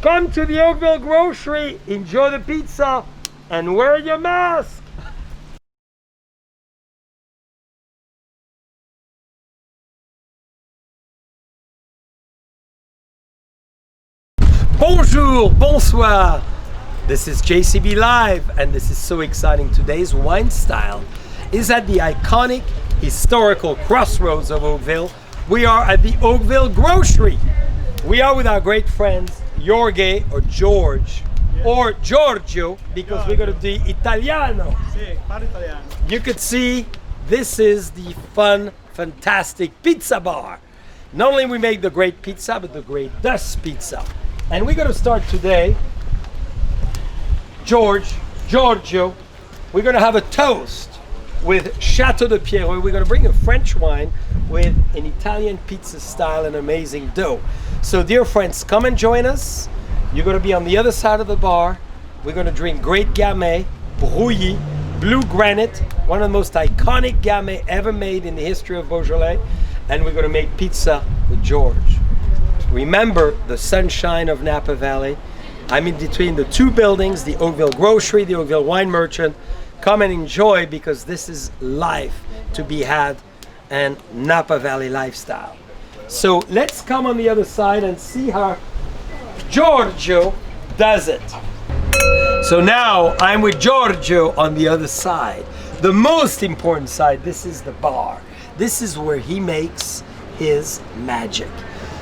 Come to the Oakville Grocery, enjoy the pizza, and wear your mask. Bonjour, bonsoir. This is JCB Live, and this is so exciting. Today's wine style is at the iconic historical crossroads of Oakville. We are at the Oakville Grocery. We are with our great friends Jorge or George, or Giorgio, because we're going to do Italiano. Sì, parlo italiano. You could see this is the fun, fantastic pizza bar. Not only we make the great pizza, but the great dust pizza. And we're going to start today, Giorgio, we're going to have a toast with Chateau de Pierreux. We're going to bring a French wine with an Italian pizza style and amazing dough. So dear friends, come and join us. You're going to be on the other side of the bar. We're going to drink great Gamay, Brouilly, blue granite, one of the most iconic Gamay ever made in the history of Beaujolais. And we're going to make pizza with George. Remember the sunshine of Napa Valley. I'm in between the two buildings, the Oakville Grocery, the Oakville Wine Merchant. Come and enjoy, because this is life to be had and Napa Valley lifestyle. So let's come on the other side and see how Giorgio does it. So now I'm with Giorgio on the other side. The most important side, this is the bar. This is where he makes his magic.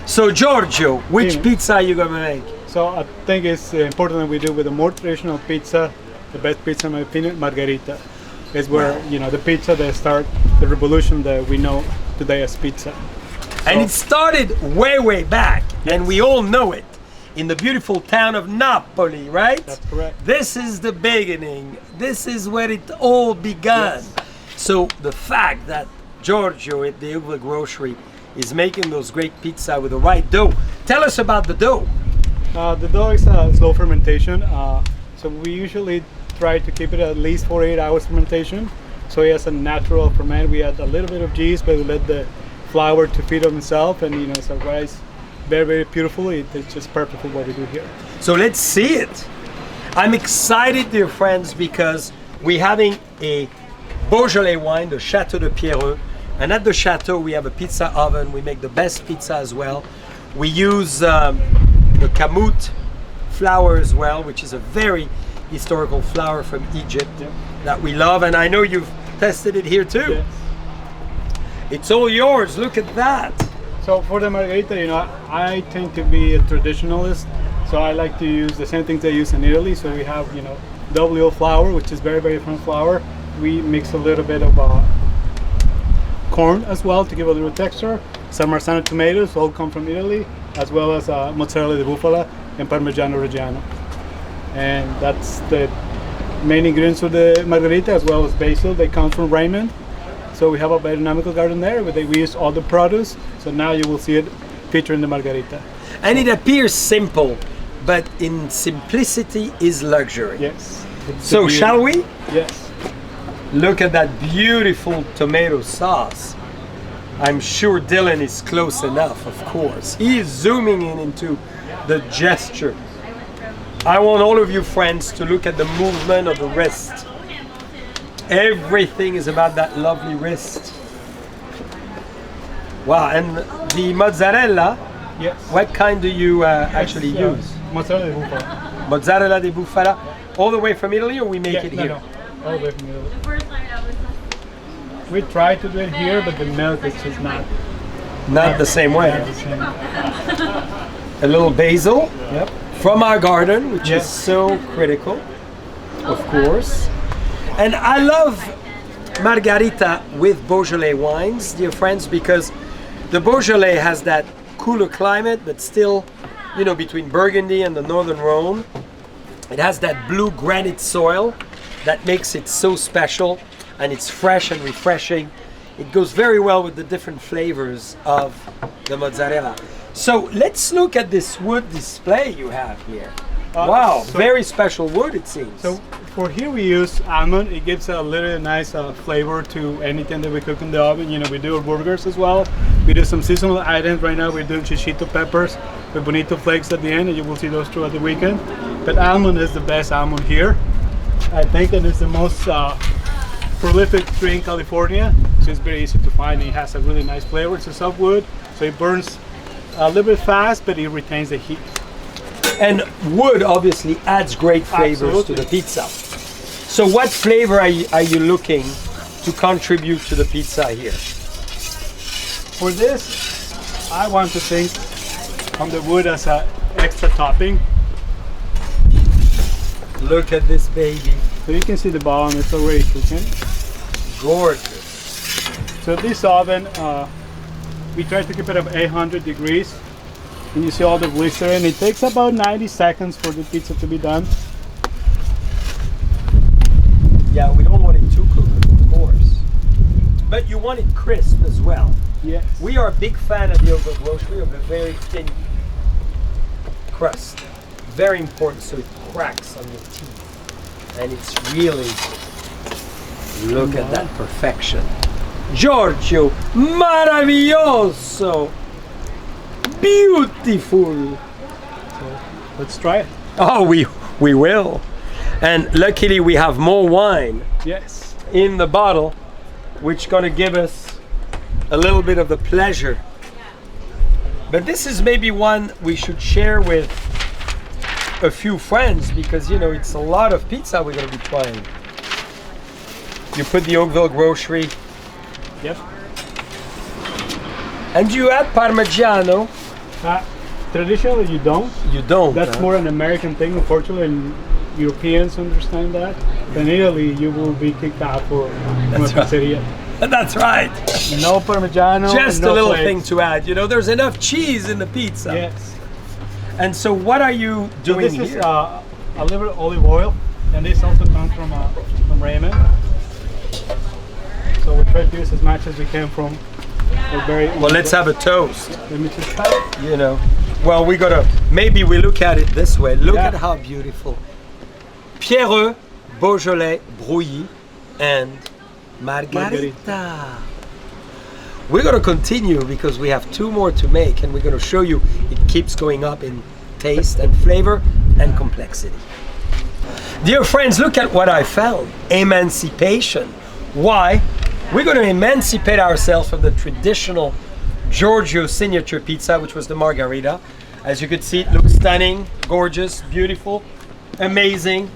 So Giorgio, which pizza are you gonna make? So I think it's important that we do with a more traditional pizza. The best pizza in my opinion, margherita. Is where, you know, the pizza that start the revolution that we know today as pizza. And it started way back, and we all know it, in the beautiful town of Napoli, right? That's correct. This is the beginning. This is where it all began. Yes. So the fact that Giorgio at the Oakville Grocery is making those great pizza with the right dough. Tell us about the dough. The dough is a slow fermentation. So we usually try to keep it at least 48 hours fermentation. So it has a natural ferment. We add a little bit of yeast, but we let the flour to feed on itself, and you know, it's a rice very beautiful. It's just perfect for what we do here. So let's see it. I'm excited, dear friends, because we're having a Beaujolais wine, the Chateau de Pierreux. And at the Chateau, we have a pizza oven. We make the best pizza as well. We use the kamut flour as well, which is a very historical flour from Egypt that we love. And I know you've tested it here too. Yes. It's all yours. Look at that. So for the margherita, you know, I tend to be a traditionalist. So I like to use the same things I use in Italy. So we have, you know, double flour, which is very different flour. We mix a little bit of corn as well to give a little texture. Some Marzano tomatoes, all come from Italy, as well as mozzarella di bufala and Parmigiano Reggiano. And that's the main ingredients of the margherita, as well as basil. They come from Raymond. So we have a biodynamical garden there where we use all the produce. So now you will see it featured in the margherita. And it appears simple, but in simplicity is luxury. Yes. So shall we? Yes. Look at that beautiful tomato sauce. I'm sure Dylan is close enough, of course. He is zooming in into the gesture. I want all of you friends to look at the movement of the wrist. Everything is about that lovely wrist. Wow, and the mozzarella, yes. What kind do you actually use? Mozzarella di bufala. Mozzarella di bufala, all the way from Italy, or we make it here? No, all the way from Italy. We try to do it here, but the milk is just not the same way. Not the same. A little basil. Yep. From our garden, which is so critical, of course. And I love margarita with Beaujolais wines, dear friends, because the Beaujolais has that cooler climate, but still, you know, between Burgundy and the Northern Rhone. It has that blue granite soil that makes it so special, and it's fresh and refreshing. It goes very well with the different flavors of the mozzarella. So let's look at this wood display you have here. Wow, very special wood it seems. So for here we use almond. It gives a little nice flavor to anything that we cook in the oven. You know, we do our burgers as well. We do some seasonal items. Right now we're doing chichito peppers with bonito flakes at the end, and you will see those throughout the weekend. But almond is the best almond here, I think, and it's the most prolific tree in California. So it's very easy to find. It has a really nice flavor. It's a softwood, so it burns a little bit fast, but it retains the heat. And wood obviously adds great flavors to the pizza. So what flavor are you looking to contribute to the pizza here? For this, I want to think on the wood as an extra topping. Look at this baby. So you can see the bottom, it's already cooking. Gorgeous. So this oven, we try to keep it at 800 degrees. And you see all the glycerin. It takes about 90 seconds for the pizza to be done. Yeah, we don't want it too cooked, of course. But you want it crisp as well. Yes. We are a big fan at the Oakville Grocery of a very thin crust. Very important so it cracks on your teeth. And it's really, look at that perfection. Giorgio, maravilloso! Beautiful! So let's try it. Oh, we will. And luckily we have more wine Yes. in the bottle, which gonna give us a little bit of the pleasure. But this is maybe one we should share with a few friends, because you know it's a lot of pizza we're gonna be trying. You put the Oakville Grocery, Yep. and you add Parmigiano. Traditionally you don't. You don't. That's more an American thing, unfortunately, and Europeans understand that. In Italy, you will be kicked out for That's right. pizzeria. That's right. No Parmigiano. Just no a little flakes. thing to add. You know, there's enough cheese in the pizza. Yes. And so, what are you So doing this here? is a little bit of olive oil, and this also comes from Raymond. So we try to use as much as we can from the berry. Well, let's have a toast. Let me just try it. You know, well, we gotta. Maybe we look at it this way. Look Yeah. at how beautiful. Pierreux, Beaujolais, Brouilly, and Margarita. We're gonna continue because we have two more to make, and we're gonna show you it keeps going up in taste and flavor and complexity. Dear friends, look at what I found. Emancipation. Why? We're gonna emancipate ourselves from the traditional Giorgio signature pizza, which was the margarita. As you could see, it looks stunning, gorgeous, beautiful, amazing.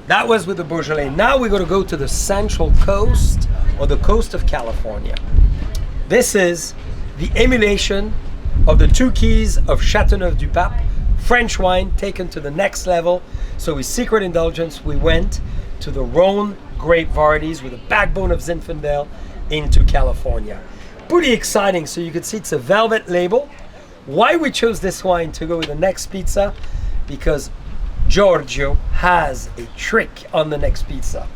That was with the Beaujolais. Now we're gonna go to the Central Coast, or the coast of California. This is the emulation of the two keys of Châteauneuf-du-Pape, French wine taken to the next level. So with Secret Indulgence, we went to the Rhone grape varieties with a backbone of Zinfandel into California. Pretty exciting. So you can see it's a velvet label. Why we chose this wine to go with the next pizza? Because Giorgio has a trick on the next pizza.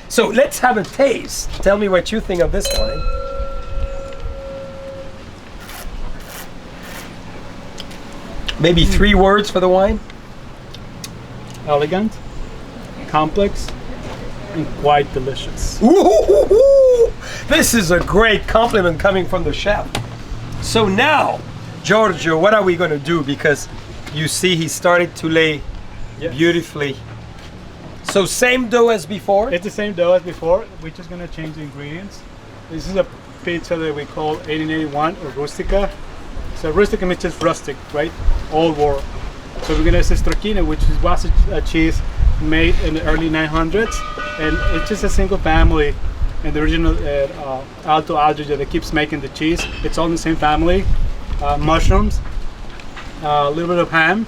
So let's have a taste. Tell me what you think of this wine. Maybe 3 words for the wine. Elegant, complex, and quite delicious. Ooh, this is a great compliment coming from the chef. So now, Giorgio, what are we going to do? Because you see he started to lay beautifully. So same dough as before? It's the same dough as before. We're just gonna change the ingredients. This is a pizza that we call 1881 or rustica. So rustica means just rustic, right? Old world. So we're gonna use stracchino, which was a cheese made in the early 900s, and it's just a single family. And the original Alto Adige that keeps making the cheese, it's all in the same family. Mushrooms, a little bit of ham,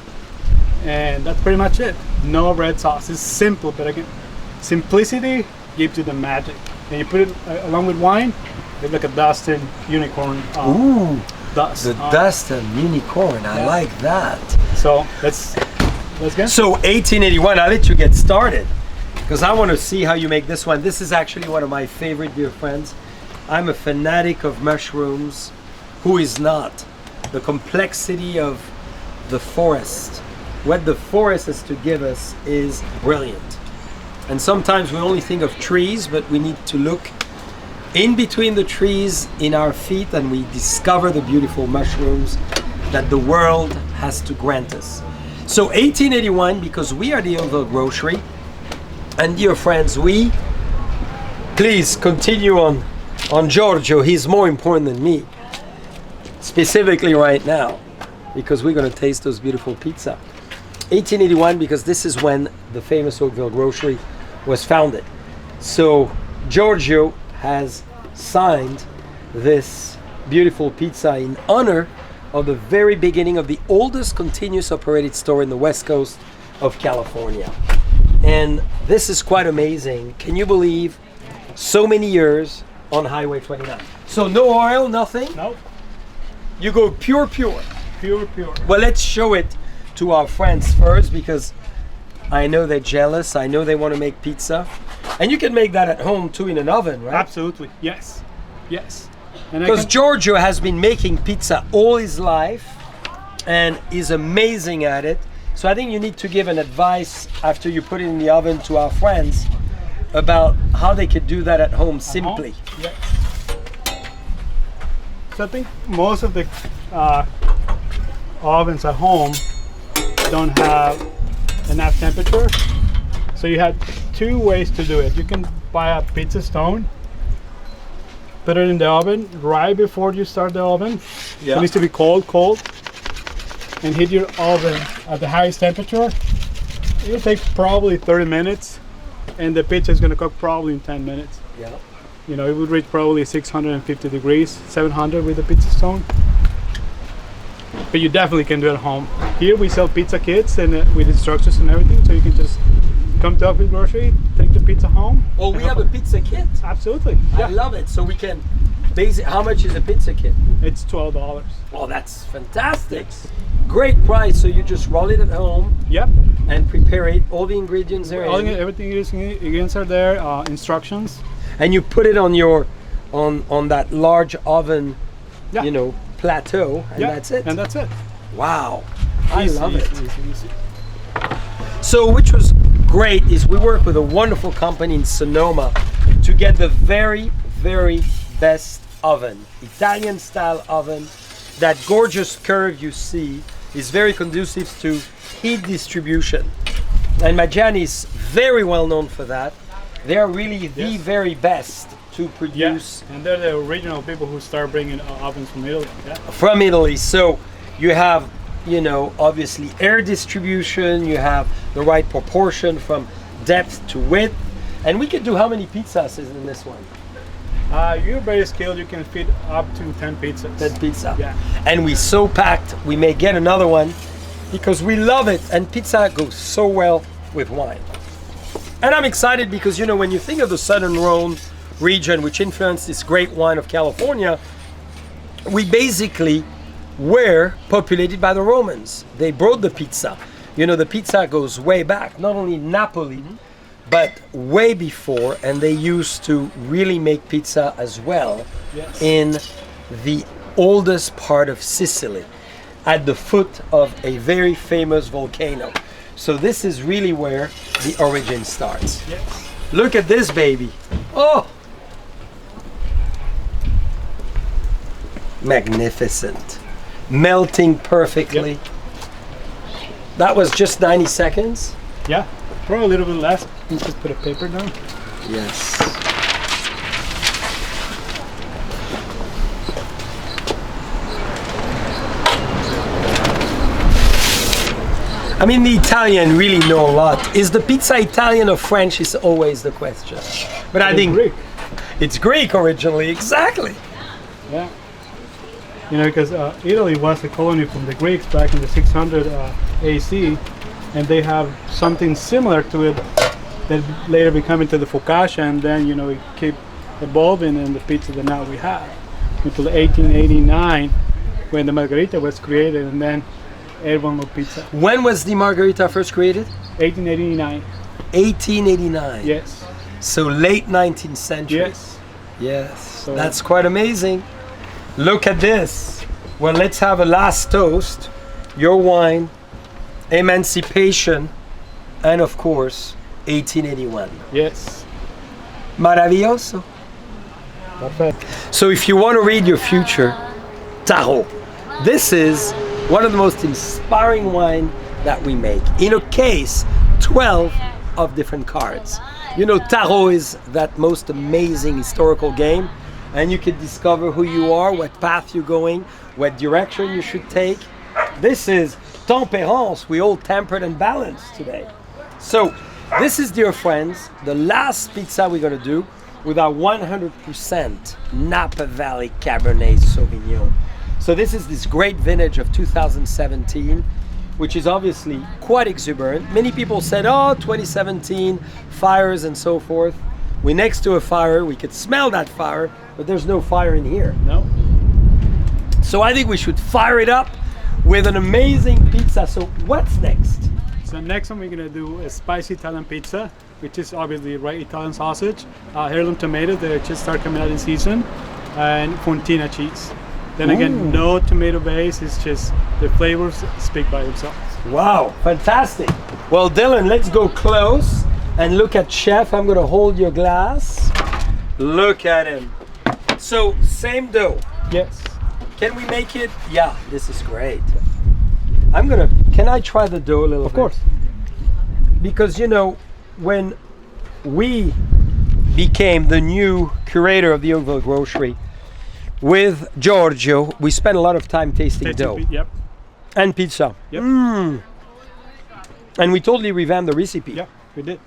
and that's pretty much it. No red sauce. It's simple, but again, simplicity gives you the magic. And you put it along with wine, it's like a dusted unicorn. Ooh, Dust. the dust and unicorn. I Yeah. like that. So let's get. So 1881, I'll let you get started because I want to see how you make this one. This is actually one of my favorite, dear friends. I'm a fanatic of mushrooms. Who is not? The complexity of the forest what the forest has to give us is brilliant. And sometimes we only think of trees, but we need to look in between the trees in our feet, and we discover the beautiful mushrooms that the world has to grant us. So 1881, because we are the Oakville Grocery, and dear friends, please continue on Giorgio. He's more important than me, specifically right now, because we're going to taste those beautiful pizza. 1881, because this is when the famous Oakville Grocery was founded. So Giorgio has signed this beautiful pizza in honor of the very beginning of the oldest continuous operated store in the west coast of California. And this is quite amazing. Can you believe so many years on Highway 29? So no oil, nothing? Nope. You go pure. Pure. Well, let's show it to our friends first, because I know they're jealous. I know they want to make pizza. And you can make that at home too in an oven, right? Absolutely. Yes. Because Giorgio has been making pizza all his life and is amazing at it. So I think you need to give an advice after you put it in the oven to our friends about how they could do that at home simply. Yes. So I think most of the ovens at home don't have enough temperature. So you have two ways to do it. You can buy a pizza stone, put it in the oven right before you start the oven. Yeah. It needs to be cold, and heat your oven at the highest temperature. It'll take probably 30 minutes, and the pizza is going to cook probably in 10 minutes. Yeah. You know, it would reach probably 650 degrees, 700 with the pizza stone. But you definitely can do it at home. Here we sell pizza kits and with instructions and everything, so you can just come to Oakville Grocery, take the pizza home. Oh, we have a pizza kit. Absolutely. I love it. So we can how much is a pizza kit? It's $12. Oh, that's fantastic. Great price. So you just roll it at home. Yep. And prepare it. All the ingredients are in. Everything ingredients are there. Instructions. And you put it on your on that large oven, you know, plateau, and that's it. And that's it. Wow. I love it. Easy. So which was great is we work with a wonderful company in Sonoma to get the very, very best oven, Italian style oven. That gorgeous curve you see is very conducive to heat distribution. And Maggiani is very well known for that. They are really the very best to produce. And they're the original people who start bringing ovens from Italy. Yeah. From Italy. So you have, you know, obviously air distribution, you have the right proportion from depth to width. And we could do how many pizzas is in this one? You're very skilled, you can fit up to 10 pizzas. 10 pizza. Yeah. And we so packed, we may get another one because we love it. And pizza goes so well with wine. And I'm excited because, you know, when you think of the Southern Rhone region, which influenced this great wine of California, we basically were populated by the Romans. They brought the pizza. You know, the pizza goes way back, not only in Napoli, but way before, and they used to really make pizza as well in the oldest part of Sicily, at the foot of a very famous volcano. So this is really where the origin starts. Yes. Look at this baby. Oh! Magnificent. Melting perfectly. Yep. That was just 90 seconds? Yeah, probably a little bit less. You just put a paper down. Yes. I mean, the Italian really know a lot. Is the pizza Italian or French is always the question. But I think Greek. It's Greek originally, exactly. Yeah. You know, because Italy was a colony from the Greeks back in the 600 AC, and they have something similar to it that later became into the focaccia, and then, you know, it kept evolving in the pizza that now we have until 1889 when the margherita was created, and then everyone loved pizza. When was the margherita first created? 1889. 1889. Yes. So late 19th century. Yes. Yes. So that's quite amazing. Look at this. Well, let's have a last toast. Your wine Emancipation, and of course, 1881. Yes. Maravilloso. Perfect. So if you want to read your future, Tarot. This is one of the most inspiring wine that we make. In a case, 12 of different cards. You know, Tarot is that most amazing historical game, and you can discover who you are, what path you're going, what direction you should take. This is Tempérance. We all tempered and balanced today. So this is, dear friends, the last pizza we're going to do with our 100% Napa Valley Cabernet Sauvignon. So this is this great vintage of 2017, which is obviously quite exuberant. Many people said, oh, 2017, fires and so forth. We're next to a fire, we could smell that fire, but there's no fire in here. No. So I think we should fire it up with an amazing pizza. So what's next? So next one we're gonna do a spicy Italian pizza, which is obviously right Italian sausage, heirloom tomatoes that just start coming out in season, and fontina cheese. Then again, no tomato base, it's just the flavors speak by themselves. Wow, fantastic. Well, Dylan, let's go close and look at Chef. I'm gonna hold your glass. Look at him. So, same dough. Yes. Can we make it? Yeah, this is great. Can I try the dough a little bit? Of course. Because, you know, when we became the new curator of the Oakville Grocery with Giorgio, we spent a lot of time tasting dough. Yep. And pizza. Yep. And we totally revamped the recipe. Yeah, we did.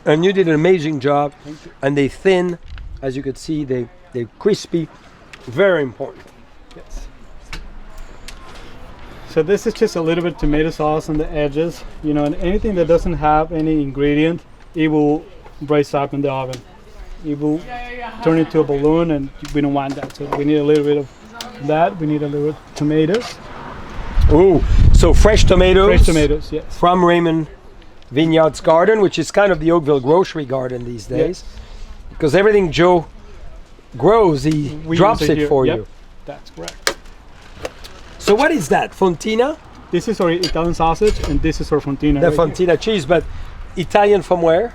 And you did an amazing job. Thank you. And they thin, as you could see, they're crispy. Very important. Yes. So this is just a little bit of tomato sauce on the edges, you know, and anything that doesn't have any ingredient, it will braise up in the oven. It will turn into a balloon, and we don't want that. So we need a little bit of that. We need a little bit of tomatoes. Ooh, so fresh tomatoes. Fresh tomatoes, yes. From Raymond Vineyards Garden, which is kind of the Oakville Grocery Garden these days. Yes. Because everything Joe grows, he drops use it here. for Yep, you. that's correct. So what is that? Fontina? This is our Italian sausage, and this is our fontina. The right fontina cheese, but Italian from where?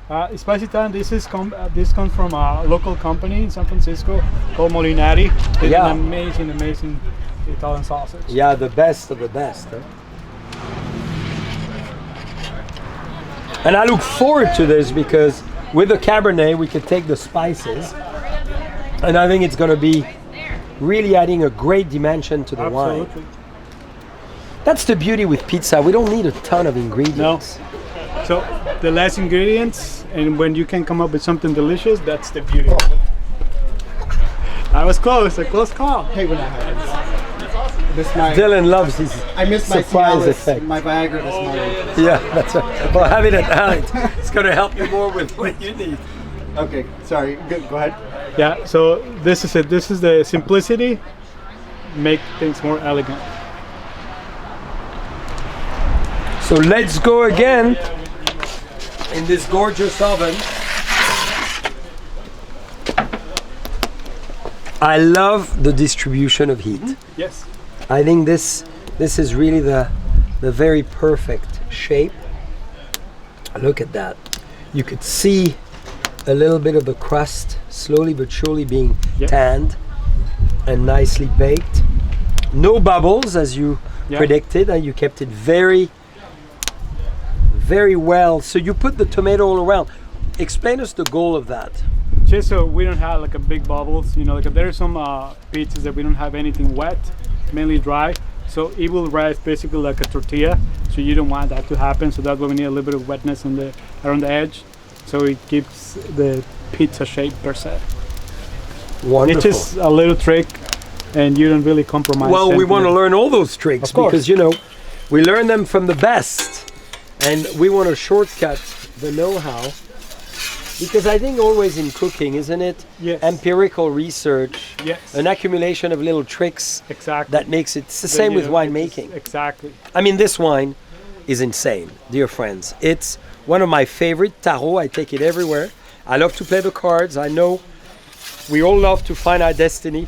here. Spicy Italian. This comes from a local company in San Francisco called Molinari. It's Yeah. an amazing Italian sausage. Yeah, the best of the best. Huh? And I look forward to this because with the Cabernet, we could take the spices, and I think it's going to be really adding a great dimension to the wine. Absolutely. That's the beauty with pizza. We don't need a ton of ingredients. So the less ingredients, and when you can come up with something delicious, that's the beauty of it. I was close, a close call. Hey, when that happens. This my Dylan loves his I missed my surprise Cialis, effect. my Viagra this morning. Yeah, that's right. Well, have it at night. It's going to help you more with what you need. Okay, sorry. Good, go ahead. Yeah, so this is it. This is the simplicity, make things more elegant. So let's go again in this gorgeous oven. I love the distribution of heat. Yes. I think this is really the very perfect shape. Look at that. You could see a little bit of the crust slowly but surely being Yep. tanned and nicely baked. No bubbles as you predicted, and you kept it very well. So you put the tomato all around. Explain us the goal of that. Just so we don't have like a big bubbles, you know, like there are some pizzas that we don't have anything wet, mainly dry. So it will rise basically like a tortilla. So you don't want that to happen. So that's why we need a little bit of wetness around the edge. So it keeps the pizza shape per se. Wonderful. It's just a little trick, and you don't really compromise. Well, we anything. want to learn all those tricks Of course. because, you know, we learn them from the best, and we want to shortcut the know-how. Because I think always in cooking, isn't it? Yes. Empirical research, Yes. an accumulation of little tricks Exactly. that makes it. It's the same with winemaking. Exactly. I mean, this wine is insane, dear friends. It's one of my favorite tarot. I take it everywhere. I love to play the cards. I know we all love to find our destiny,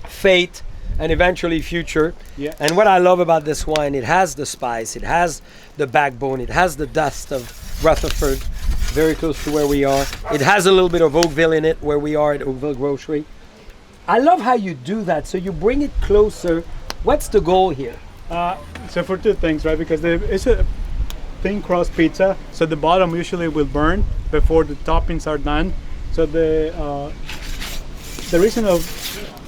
fate, and eventually future. Yeah. And what I love about this wine, it has the spice, it has the backbone, it has the dust of Rutherford, very close to where we are. It has a little bit of Oakville in it, where we are at Oakville Grocery. I love how you do that. So you bring it closer. What's the goal here? So for two things, right? Because it's a thin crust pizza, so the bottom usually will burn before the toppings are done. So the reason of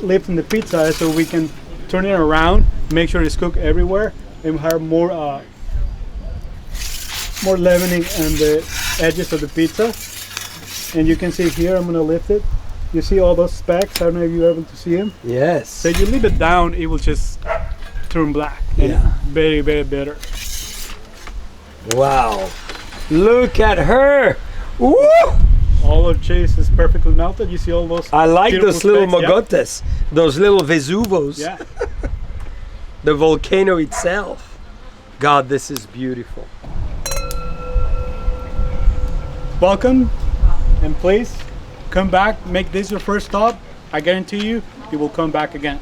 lifting the pizza is so we can turn it around, make sure it's cooked everywhere, and have more leavening on the edges of the pizza. And you can see here, I'm gonna lift it. You see all those specks? I don't know if you're able to see them. Yes. So if you leave it down, it will just turn black. And Yeah. very, very bitter. Wow. Look at her. Woo! All of cheese is perfectly melted. You see all those. I like beautiful those little specks? mogotes, those little Vesuvos, Yeah. the volcano itself. God, this is beautiful. Welcome, and please come back. Make this your first stop. I guarantee you, you will come back again.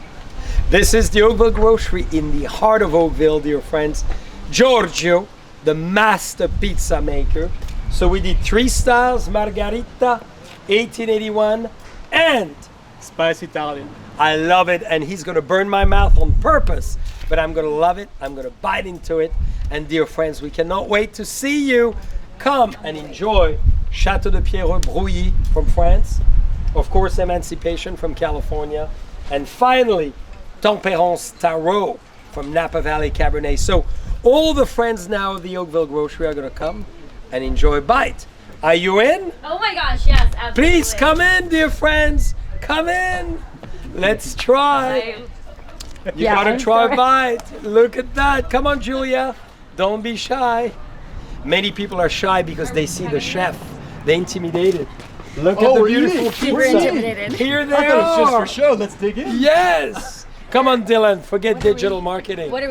This is the Oakville Grocery in the heart of Oakville, dear friends. Giorgio, the master pizza maker. So we did 3 styles, Margarita, 1881, and Spicy Italian. I love it. And he's gonna burn my mouth on purpose, but I'm gonna love it. I'm gonna bite into it. And dear friends, we cannot wait to see you. Come and enjoy Chateau de Pierreux Brouilly from France. Of course, Emancipation from California. And finally, Tempérance Tarot from Napa Valley Cabernet. So all the friends now of the Oakville Grocery are gonna come and enjoy a bite. Are you in? Oh my gosh, yes, absolutely. Please come in, dear friends. Come in. Let's try. You gotta try a bite. Look at that. Come on, Julia. Don't be shy. Many people are shy because they see the chef. They intimidated. Look at the we're beautiful eating. Super pizza. intimidated. Here they I thought it was just are. for show. Let's dig in. Yes. Come on, Dylan. Forget digital marketing. What are